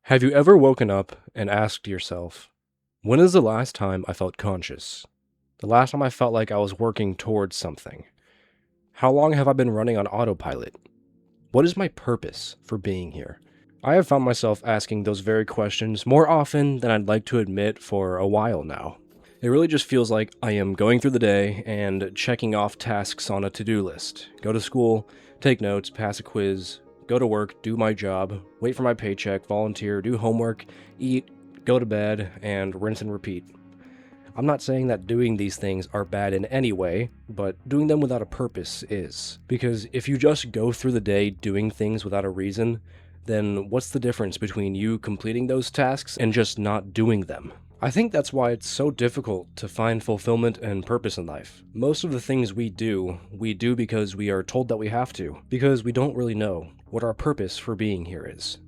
Have you ever woken up and asked yourself, when is the last time I felt conscious? The last time I felt like I was working towards something? How long have I been running on autopilot? What is my purpose for being here? I have found myself asking those very questions more often than I'd like to admit for a while now. It really just feels like I am going through the day and checking off tasks on a to-do list. Go to school, take notes, pass a quiz, go to work, do my job, wait for my paycheck, volunteer, do homework, eat, go to bed, and rinse and repeat. I'm not saying that doing these things are bad in any way, but doing them without a purpose is. Because if you just go through the day doing things without a reason, then what's the difference between you completing those tasks and just not doing them? I think that's why it's so difficult to find fulfillment and purpose in life. Most of the things we do because we are told that we have to, because we don't really know what our purpose for being here is.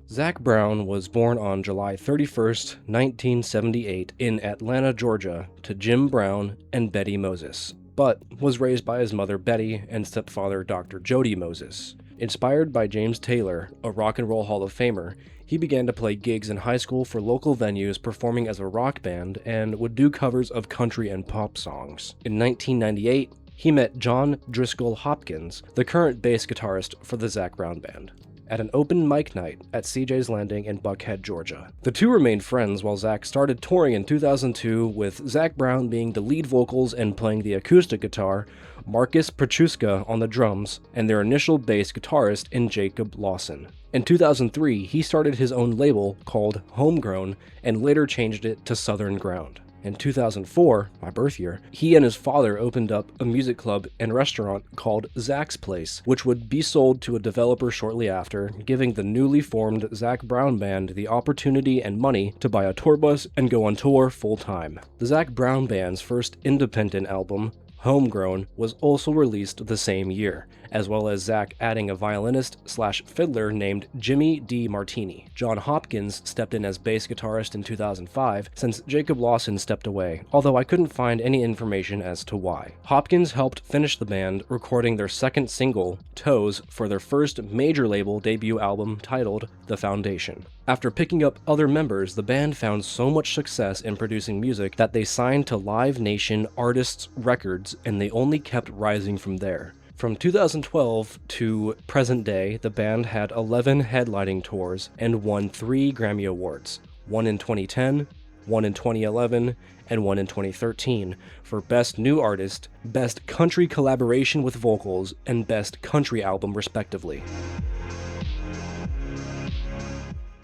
Zac Brown was born on July 31st, 1978 in Atlanta, Georgia, to Jim Brown and Betty Moses, but was raised by his mother Betty and stepfather Dr. Jody Moses. Inspired by James Taylor, a rock and roll Hall of Famer, he began to play gigs in high school for local venues performing as a rock band and would do covers of country and pop songs. In 1998, he met John Driscoll Hopkins, the current bass guitarist for the Zac Brown Band, at an open mic night at CJ's Landing in Buckhead, Georgia. The two remained friends while Zac started touring in 2002, with Zac Brown being the lead vocals and playing the acoustic guitar, Marcus Petruska on the drums, and their initial bass guitarist in Jacob Lawson. In 2003, he started his own label called Homegrown and later changed it to Southern Ground. In 2004, my birth year, he and his father opened up a music club and restaurant called Zac's Place, which would be sold to a developer shortly after, giving the newly formed Zac Brown Band the opportunity and money to buy a tour bus and go on tour full-time. The Zac Brown Band's first independent album, Homegrown, was also released the same year, as well as Zac adding a violinist/fiddler named Jimmy D. Martini. John Hopkins stepped in as bass guitarist in 2005 since Jacob Lawson stepped away, although I couldn't find any information as to why. Hopkins helped finish the band, recording their second single, Toes, for their first major label debut album titled The Foundation. After picking up other members, the band found so much success in producing music that they signed to Live Nation Artists Records, and they only kept rising from there. From 2012 to present day, the band had 11 headlining tours and won 3 Grammy Awards, one in 2010, one in 2011, and one in 2013, for Best New Artist, Best Country Collaboration with Vocals, and Best Country Album, respectively.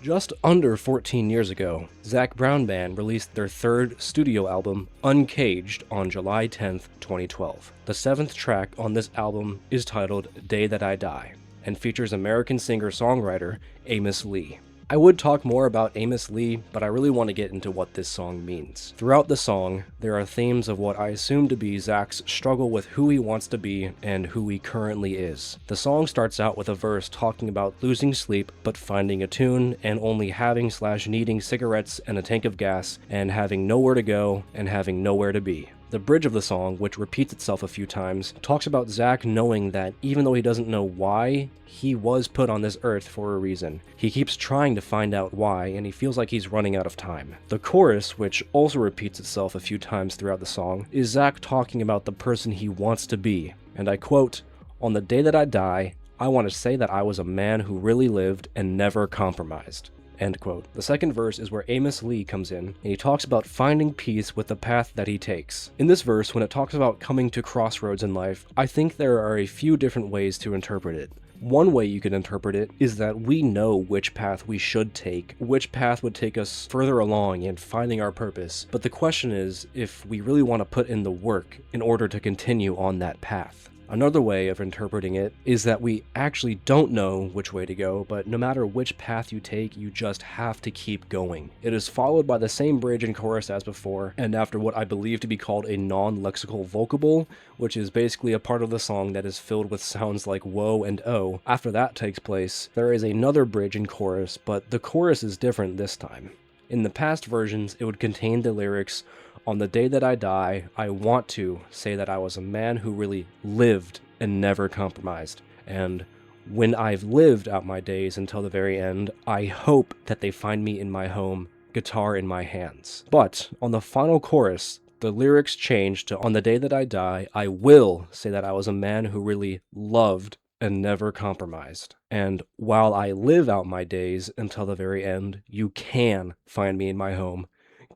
Just under 14 years ago, Zac Brown Band released their third studio album, Uncaged, on July 10th, 2012. The 7th track on this album is titled Day That I Die, and features American singer-songwriter Amos Lee. I would talk more about Amos Lee, but I really want to get into what this song means. Throughout the song, there are themes of what I assume to be Zac's struggle with who he wants to be and who he currently is. The song starts out with a verse talking about losing sleep but finding a tune, and only having/needing cigarettes and a tank of gas, and having nowhere to go and having nowhere to be. The bridge of the song, which repeats itself a few times, talks about Zac knowing that even though he doesn't know why, he was put on this earth for a reason. He keeps trying to find out why, and he feels like he's running out of time. The chorus, which also repeats itself a few times throughout the song, is Zac talking about the person he wants to be, and I quote, "On the day that I die, I want to say that I was a man who really lived and never compromised." End quote. The second verse is where Amos Lee comes in, and he talks about finding peace with the path that he takes. In this verse, when it talks about coming to crossroads in life, I think there are a few different ways to interpret it. One way you could interpret it is that we know which path we should take, which path would take us further along in finding our purpose, but the question is if we really want to put in the work in order to continue on that path. Another way of interpreting it is that we actually don't know which way to go, but no matter which path you take, you just have to keep going. It is followed by the same bridge and chorus as before, and after what I believe to be called a non-lexical vocable, which is basically a part of the song that is filled with sounds like whoa and oh. After that takes place, there is another bridge and chorus, but the chorus is different this time. In the past versions, it would contain the lyrics, "On the day that I die, I want to say that I was a man who really lived and never compromised," and When I've lived out my days until the very end, I hope that they find me in my home, guitar in my hands. But on the final chorus, the lyrics change to, on the day that I die, I will say that I was a man who really loved and never compromised. And while I live out my days until the very end, you can find me in my home,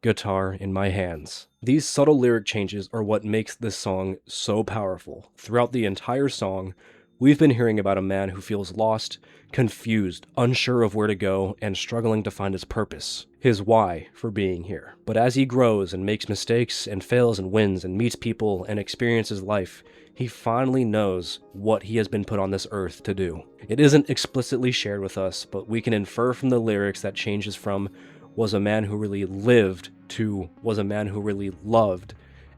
guitar in my hands. These subtle lyric changes are what makes this song so powerful. Throughout the entire song, we've been hearing about a man who feels lost, confused, unsure of where to go, and struggling to find his purpose, his why for being here. But as he grows and makes mistakes and fails and wins and meets people and experiences life, he finally knows what he has been put on this earth to do. It isn't explicitly shared with us, but we can infer from the lyrics that changes from was a man who really lived to was a man who really loved,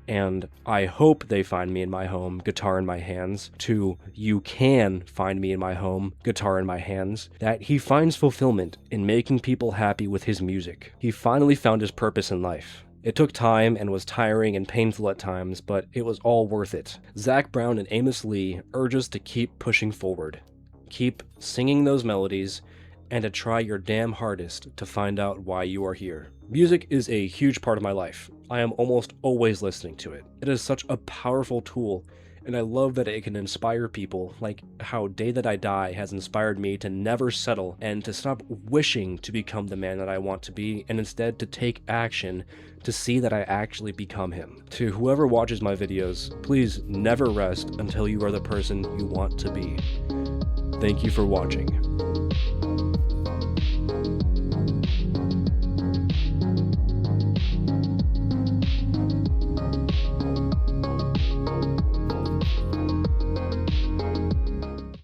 and I hope they find me in my home, guitar in my hands, to you can find me in my home, guitar in my hands, that he finds fulfillment in making people happy with his music. He finally found his purpose in life. It took time and was tiring and painful at times, but it was all worth it. Zac Brown and Amos Lee urge us to keep pushing forward. Keep singing those melodies, and to try your damn hardest to find out why you are here. Music is a huge part of my life. I am almost always listening to it. It is such a powerful tool, and I love that it can inspire people, like how Day That I Die has inspired me to never settle and to stop wishing to become the man that I want to be, and instead to take action to see that I actually become him. To whoever watches my videos, please never rest until you are the person you want to be. Thank you for watching.